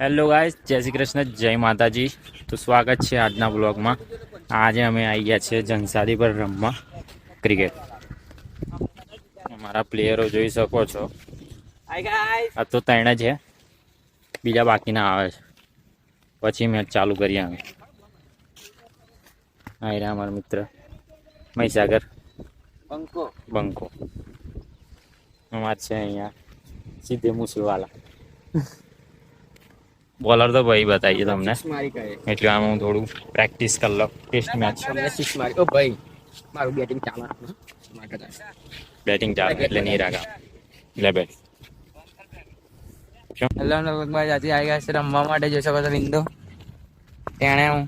Hello guys, જય શ્રી કૃષ્ણ, જય માતાજી. તો સ્વાગત છે આજના બ્લોગમાં. આજે અમે આવી ગયા છીએ જંસારી પર રમવા ક્રિકેટ. અમારા પ્લેયરો જોઈ શકો છો. આ તો ત્રણ જ છે, બીજા બાકીના આવે છે. પછી મેચ ચાલુ કરીએ અમે. હા, રે અમારો મિત્ર મહીસાગર બંકો અમાર છે અહીંયા સીધે મુસલવાલા. બોલર તો ભાઈ બતાવીએ તમને, એટલે આમ હું થોડું પ્રેક્ટિસ કરી લો. ટેસ્ટ મેચ ભાઈ મારું બેટિંગ ચાલે બેટિંગ ચાલે એટલે નહીં રાખ લે બેટ. હેલો ભાઈ, આજે આવી ગયા છે રમવા માટે. જોઈ શકો છો બિંદુ તેણે હું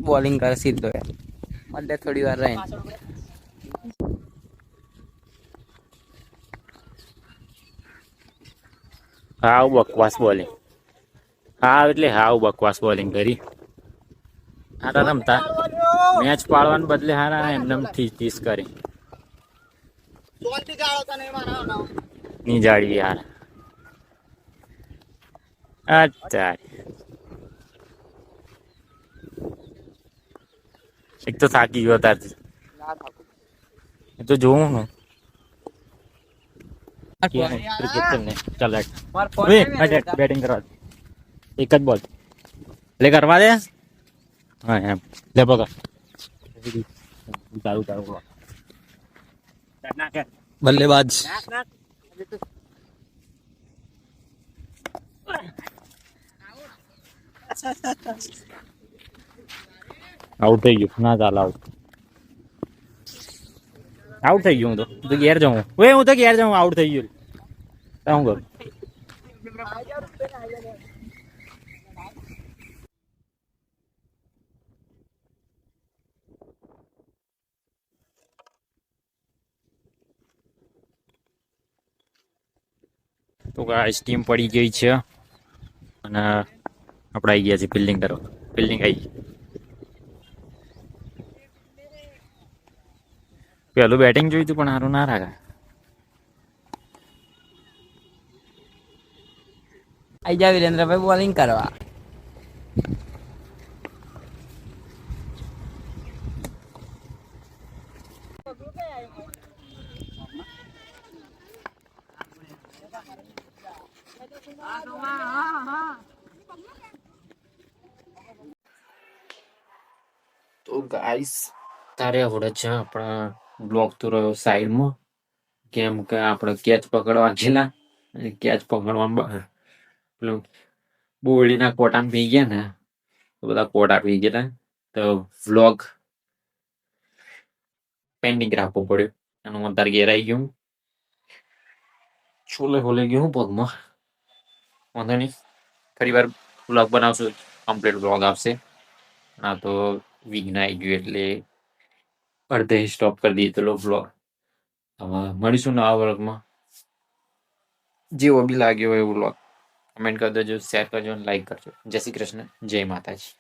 બોલિંગ કરે સીધો એટલે થોડી વાર રહી. હાવ બકવાસ બોલિંગ, હાવ એટલે હાવ બકવાસ બોલિંગ કરી. હારા રમતા મેચ પાડવાને બદલે હારા એમને તીસ કરી ની જાળવી યાર. અચ્છા, એક તો થાકી ગયો તારથી. એ તો જોવું ને ચાલ બેટિંગ કરવા એક જ બોલ લે કરવા દે. હા એમ લે પકડ તારું તારું બલ્લેબાજ આઉટ થઈ ગયું. ના ચાલ આઉટ થઈ ગયું. હું તો ઘેર જાઉં. હું તો ઘેર જાઉં. આઉટ થઈ ગયું. શું કરું? તો ગાઈસ ટીમ પડી ગઈ છે અને આપણે આવી ગયા છીએ ફિલ્ડિંગ કરવા. ફિલ્ડિંગ આવી ગઈ. પેલું બેટિંગ જોયું હતું પણ સારું ના રાખે. આઈ જા વિરેન્દ્રભાઈ બોલિંગ કરવા. તો ગાઈસ તારે આવડે છે આપણા બ્લોક તો રહ્યો સાઈડમાં, કેમ કે આપણે કેચ પકડવા ગયેલા અને કેચ પકડવામાં પેલું બોરડીના કોટામાં પી ગયા ને, તો બધા કોટા પી ગયેલા. તો વ્લોગ પેન્ડિંગ રાખવો પડ્યો અને હું અત્યારે ઘેર આવી ગયું. છોલે હોલે ગયું પગમાં. વાંધો નહીં, ફરી વાર વ્લોગ બનાવશું. કમ્પ્લીટ વ્લોગ આવશે. ના તો વિઘ્ન આવી ગયું એટલે અડધે સ્ટોપ કરી દઈએ પેલો વ્લોગ. હવે મળીશું નવા વ્લોગમાં. જેવો બી લાગ્યો હોય એ વ્લોગ કમેન્ટ કરી દેજો, શેર કરજો અને લાઈક કરજો. જય શ્રી કૃષ્ણ, જય માતાજી.